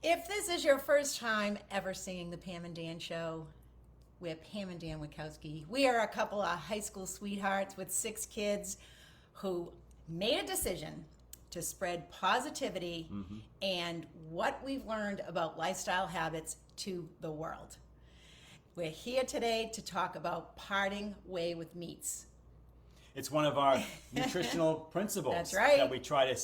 If this is your first time ever seeing the Pam and Dan show, we're Pam and Dan Wachowski. We are a couple of high school sweethearts with 6 kids who made a decision to spread positivity and what we've learned about lifestyle habits to the world. We're here today to talk about parting way with meats. It's one of our nutritional principles. That's right. That we try to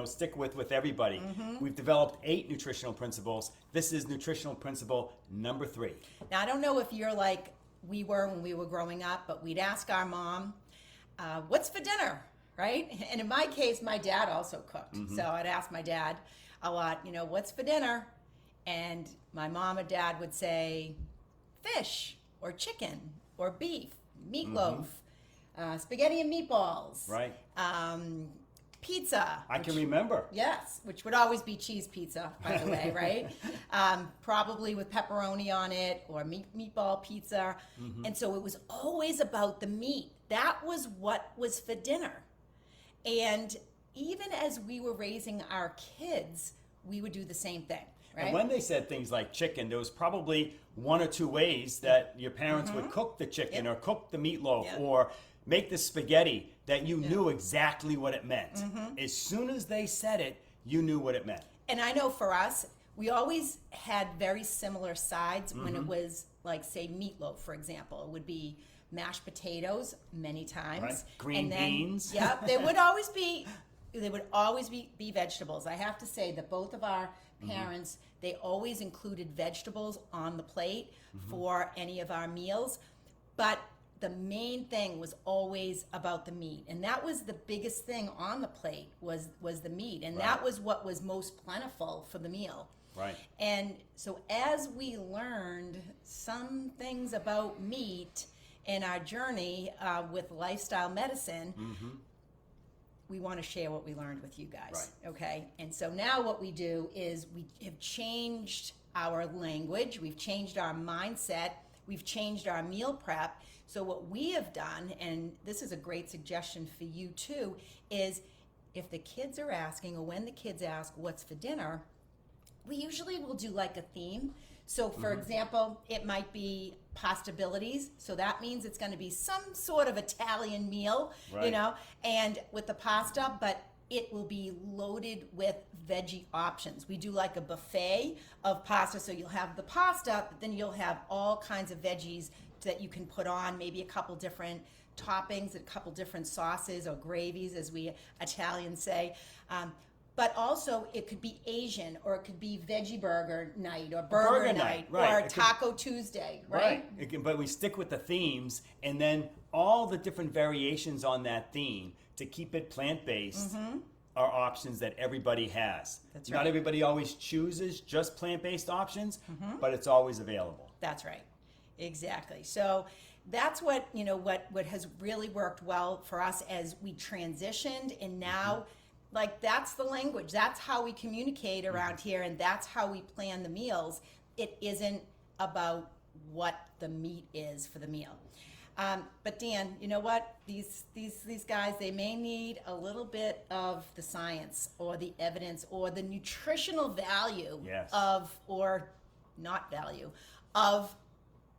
stick with everybody. We've developed 8 nutritional principles. This is nutritional principle number 3. Now, I don't know if you're like we were when we were growing up, but we'd ask our mom, what's for dinner, right? And in my case, my dad also cooked. So I'd ask my dad a lot, what's for dinner? And my mom and dad would say fish or chicken or beef, meatloaf, spaghetti and meatballs. Right. Pizza. I can remember. Yes, which would always be cheese pizza, by the way, right? Probably with pepperoni on it or meatball pizza. And so it was always about the meat. That was what was for dinner. And even as we were raising our kids, we would do the same thing, right? And when they said things like chicken, there was probably 1 or 2 ways that your parents would cook the chicken or cook the meatloaf or make the spaghetti that you knew exactly what it meant. As soon as they said it, you knew what it meant. And I know for us, we always had very similar sides when it was like, say, meatloaf, for example. It would be mashed potatoes many times. Right. Green beans. Yep, there would always be vegetables. I have to say that both of our parents, they always included vegetables on the plate for any of our meals. But the main thing was always about the meat, and that was the biggest thing on the plate was the meat, and that was what was most plentiful for the meal. Right. And so as we learned some things about meat in our journey with lifestyle medicine, we want to share what we learned with you guys. Right. Okay. And so now what we do is we have changed our language, we've changed our mindset, we've changed our meal prep. So what we have done, and this is a great suggestion for you too, is if the kids are asking, or when the kids ask what's for dinner, we usually will do like a theme. So for example, it might be pastabilities. So that means it's going to be some sort of Italian meal, Right. And with the pasta, but it will be loaded with veggie options. We do like a buffet of pasta. So you'll have the pasta, but then you'll have all kinds of veggies that you can put on, maybe a couple different toppings, a couple different sauces or gravies, as we Italians say. But also it could be Asian, or it could be veggie burger night, or burger night, right. or Taco Tuesday, right? But we stick with the themes, and then all the different variations on that theme to keep it plant-based are options that everybody has. That's Not right. everybody always chooses just plant-based options, but it's always available. That's right. Exactly. So that's what has really worked well for us as we transitioned, and now like that's the language. That's how we communicate around here, and that's how we plan the meals. It isn't about what the meat is for the meal. But Dan, you know what? These guys, they may need a little bit of the science or the evidence or the nutritional value Yes. or not value of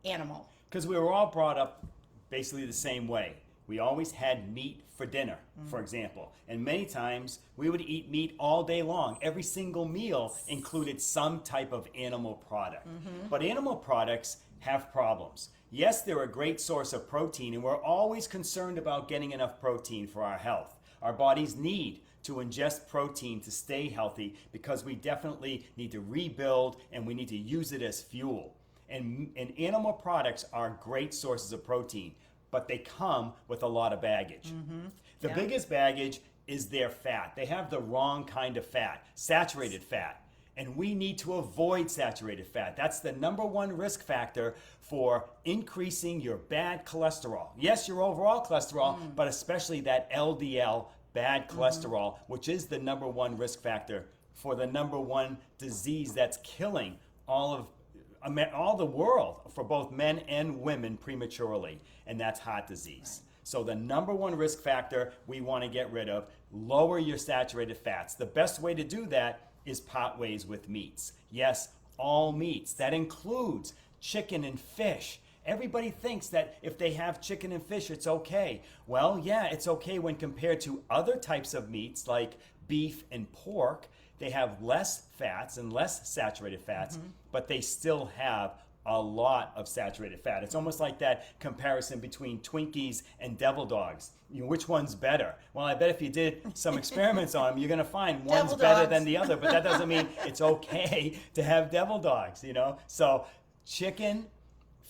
animal. Because we were all brought up basically the same way. We always had meat for dinner, for example. And many times we would eat meat all day long. Every single meal included some type of animal product. But animal products have problems. Yes, they're a great source of protein, and we're always concerned about getting enough protein for our health. Our bodies need to ingest protein to stay healthy, because we definitely need to rebuild and we need to use it as fuel. And animal products are great sources of protein, but they come with a lot of baggage. The biggest baggage is their fat. They have the wrong kind of fat, saturated fat. And we need to avoid saturated fat. That's the #1 risk factor for increasing your bad cholesterol. Yes, your overall cholesterol, but especially that LDL, bad cholesterol, which is the #1 risk factor for the #1 disease that's killing all the world, for both men and women prematurely, and that's heart disease. So the #1 risk factor we want to get rid of, lower your saturated fats. The best way to do that is part ways with meats. Yes, all meats. That includes chicken and fish. Everybody thinks that if they have chicken and fish, it's okay. Well, yeah, it's okay when compared to other types of meats like beef and pork. They have less fats and less saturated fats, but they still have a lot of saturated fat. It's almost like that comparison between Twinkies and Devil Dogs. You know, which one's better? Well, I bet if you did some experiments on them, you're going to find one's Devil better Dogs. than the other, but that doesn't mean it's okay to have Devil Dogs, you know? So chicken,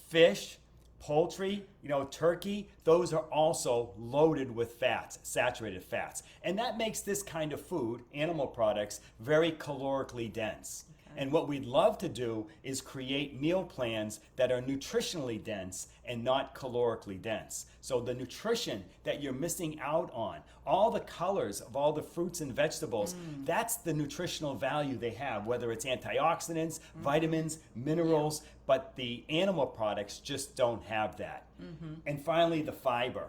fish, poultry, you know, turkey, those are also loaded with fats, saturated fats. And that makes this kind of food, animal products, very calorically dense. And what we'd love to do is create meal plans that are nutritionally dense and not calorically dense. So the nutrition that you're missing out on, all the colors of all the fruits and vegetables, that's the nutritional value they have, whether it's antioxidants, vitamins, minerals, but the animal products just don't have that. And finally, the fiber.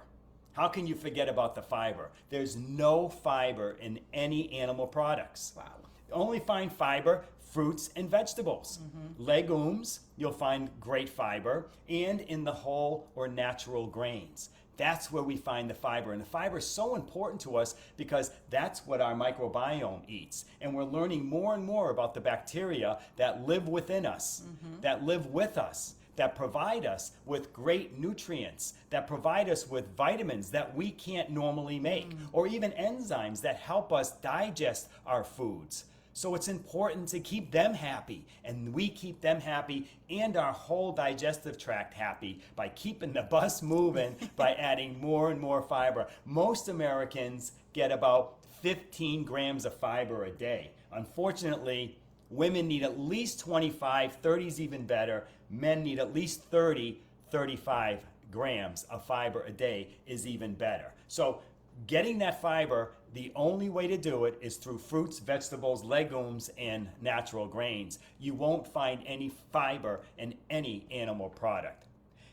How can you forget about the fiber? There's no fiber in any animal products. Wow. Only find fiber fruits and vegetables. Legumes, you'll find great fiber, and in the whole or natural grains. That's where we find the fiber. And the fiber is so important to us because that's what our microbiome eats. And we're learning more and more about the bacteria that live within us, that live with us, that provide us with great nutrients, that provide us with vitamins that we can't normally make, or even enzymes that help us digest our foods. So it's important to keep them happy, and we keep them happy and our whole digestive tract happy by keeping the bus moving by adding more and more fiber. Most Americans get about 15 grams of fiber a day. Unfortunately, women need at least 25, 30 is even better. Men need at least 30, 35 grams of fiber a day is even better. So getting that fiber, the only way to do it is through fruits, vegetables, legumes, and natural grains. You won't find any fiber in any animal product.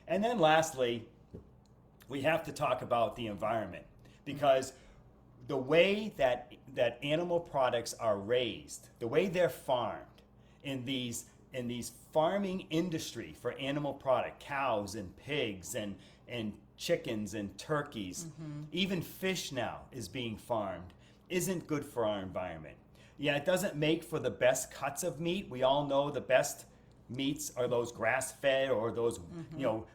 And then lastly, we have to talk about the environment, because the way that animal products are raised, the way they're farmed in these farming industry for animal product, cows and pigs and chickens and turkeys, even fish now is being farmed, isn't good for our environment. Yeah, it doesn't make for the best cuts of meat. We all know the best meats are those grass-fed or those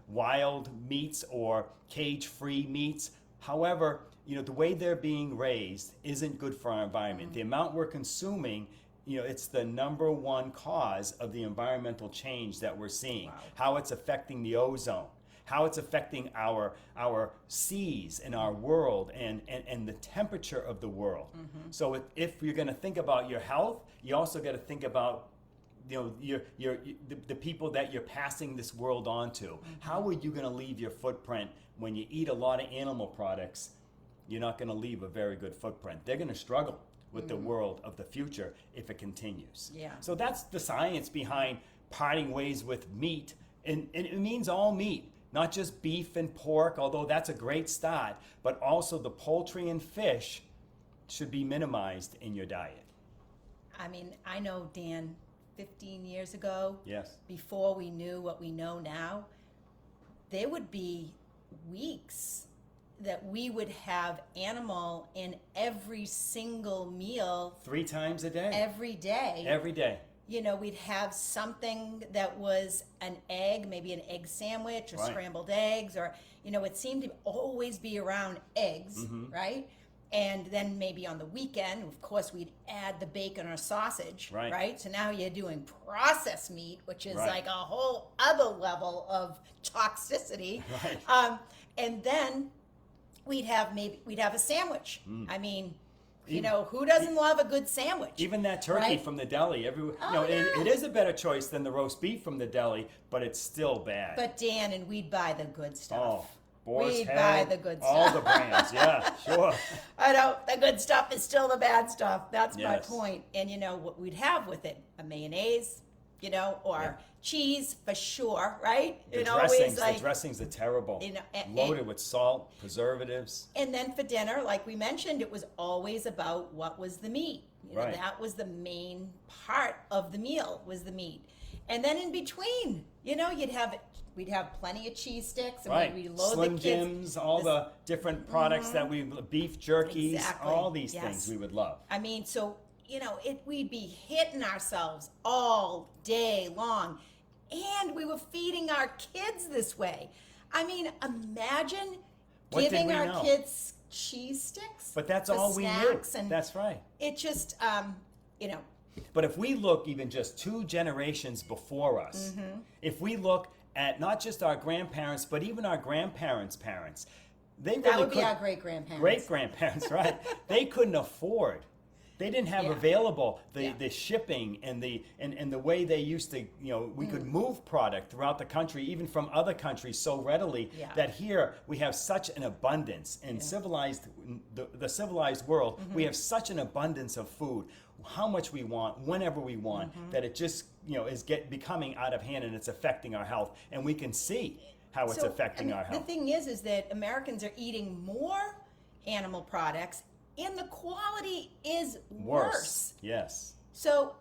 wild meats or cage-free meats. However, the way they're being raised isn't good for our environment. The amount we're consuming, it's the number one cause of the environmental change that we're seeing. Wow. How it's affecting the ozone, how it's affecting our seas and our world and the temperature of the world. So if you're going to think about your health, you also got to think about the people that you're passing this world on to. How are you going to leave your footprint when you eat a lot of animal products? You're not going to leave a very good footprint. They're going to struggle with the world of the future if it continues. Yeah. So that's the science behind parting ways with meat, and it means all meat. Not just beef and pork, although that's a great start, but also the poultry and fish should be minimized in your diet. I mean, I know, Dan, 15 years ago, Yes. before we knew what we know now, there would be weeks that we would have animal in every single meal 3 times a day. every day. Every day. We'd have something that was an egg, maybe an egg sandwich or Right. scrambled eggs, or, it seemed to always be around eggs, right? And then maybe on the weekend, of course, we'd add the bacon or sausage, Right. right? So now you're doing processed meat, which is Right. like a whole other level of toxicity. Right. And then we'd have a sandwich. I mean, Even- who doesn't love a good sandwich? Even that turkey Right? from the deli, Oh, yeah. it is a better choice than the roast beef from the deli, but it's still bad. But Dan, and we'd buy the good stuff. Oh, Boar's We'd Head, buy the good all stuff. the brands, yeah, sure. I know the good stuff is still the bad stuff. That's my Yes. point. And what we'd have with it? A mayonnaise, or cheese for sure, right? The Always dressings are terrible. And- Loaded with salt, preservatives. And then for dinner, like we mentioned, it was always about what was the meat. You know, Right. that was the main part of the meal, was the meat. And then in between, you know, we'd have plenty of cheese sticks, and Right. we'd load Slim the kids. Jims, all the different products that beef jerkies, Exactly. all these Yes. things we would love. I mean, so, you know, we'd be hitting ourselves all day long, and we were feeding our kids this way. I mean, imagine What did giving we our know? kids cheese sticks. But that's for all we knew. snacks, and That's right. it just, you know, But if we look even just 2 generations before us, Mm-hmm. if we look at not just our grandparents, but even our grandparents' parents, they that really would be could, our great grandparents. great grandparents, right? They couldn't afford. They didn't have Yeah. available the, Yeah. the shipping and the way they used to, you know, we could move product throughout the country, even from other countries so readily Yeah. that here we have such an abundance in the civilized world. We have such an abundance of food, how much we want, whenever we want, that it just, you know, is becoming out of hand, and it's affecting our health, and we can see how it's So, affecting and our the health. thing is that Americans are eating more animal products, and the quality is worse. Yes. So,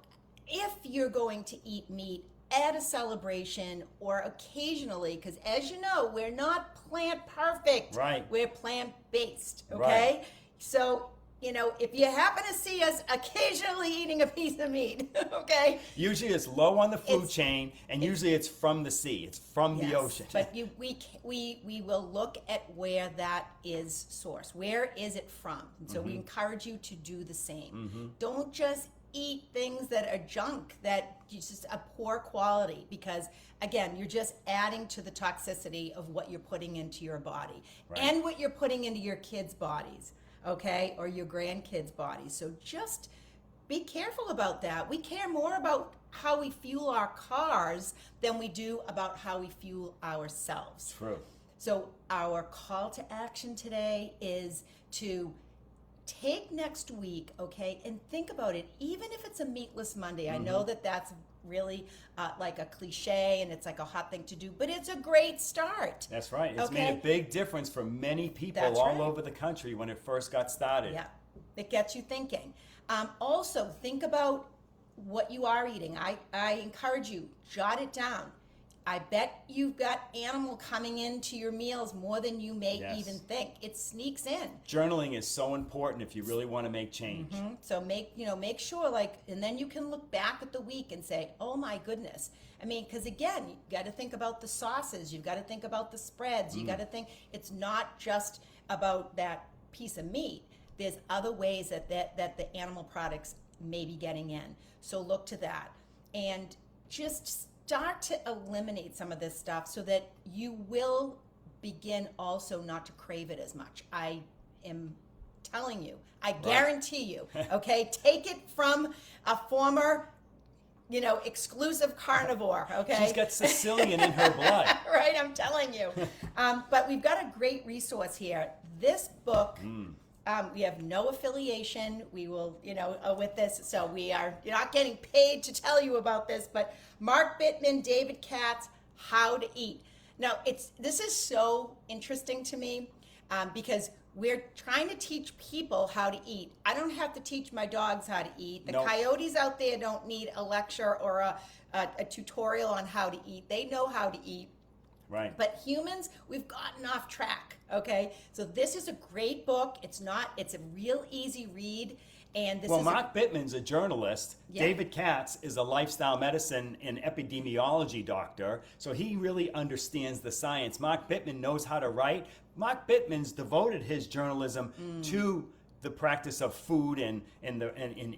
if you're going to eat meat at a celebration or occasionally, because as you know, we're not plant perfect. Right. We're plant based. Okay. Right. So, you know, if you happen to see us occasionally eating a piece of meat, okay. Usually it's low on the food It's- chain, and usually it's from the sea. It's from the Yes, ocean. But we will look at where that is sourced. Where is it from? And so we encourage you to do the same. Don't just eat things that are junk, that just a poor quality, because again, you're just adding to the toxicity of what you're putting into your body Right. and what you're putting into your kids' bodies, okay, or your grandkids' bodies. So just be careful about that. We care more about how we fuel our cars than we do about how we fuel ourselves. True. So our call to action today is to take next week, okay, and think about it. Even if it's a meatless Monday, I know that that's really like a cliche and it's like a hot thing to do, but it's a great start. That's right. It's Okay. made a big difference for many people That's all right. over the country when it first got started. Yeah, it gets you thinking. Also, think about what you are eating. I encourage you, jot it down. I bet you've got animal coming into your meals more than you may Yes. even think. It sneaks in. Journaling is so important if you really want to make change. So make sure, like, and then you can look back at the week and say, oh my goodness. I mean, because again, you got to think about the sauces. You've got to think about the spreads. You got to think, it's not just about that piece of meat. There's other ways that the animal products may be getting in. So look to that. And just start to eliminate some of this stuff so that you will begin also not to crave it as much. I am telling you, I guarantee you, okay? Take it from a former, exclusive carnivore, okay? She's got Sicilian in her blood. Right, I'm telling you. But we've got a great resource here. This book, we have no affiliation. We will, with this. So you're not getting paid to tell you about this, but Mark Bittman, David Katz, How to Eat. Now, this is so interesting to me because we're trying to teach people how to eat. I don't have to teach my dogs how to eat. The Nope. coyotes out there don't need a lecture or a tutorial on how to eat. They know how to eat. Right. But humans, we've gotten off track, okay? So this is a great book. It's a real easy read. And this Well, is Mark Bittman's a journalist. Yeah. David Katz is a lifestyle medicine and epidemiology doctor. So he really understands the science. Mark Bittman knows how to write. Mark Bittman's devoted his journalism to the practice of food and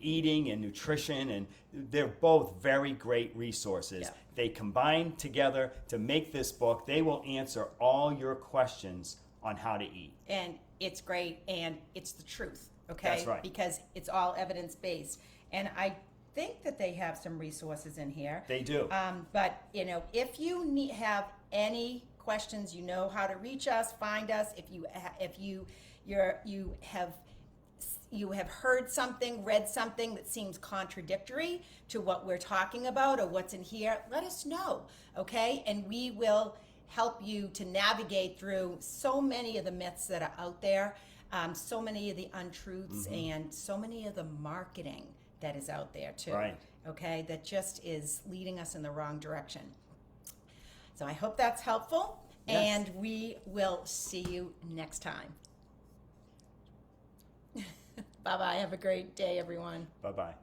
eating and nutrition, and they're both very great resources. Yeah. They combine together to make this book. They will answer all your questions on how to eat. and it's great, and it's the truth, okay? That's right. Because it's all evidence-based. And I think that they have some resources in here. They do. But if you have any questions, you know how to reach us, find us. If you have heard something, read something that seems contradictory to what we're talking about or what's in here, let us know, okay? And we will help you to navigate through so many of the myths that are out there, so many of the untruths, and so many of the marketing that is out there too. Right. Okay, that just is leading us in the wrong direction. So I hope that's helpful, Yes. and we will see you next time. Bye-bye. Have a great day, everyone. Bye-bye.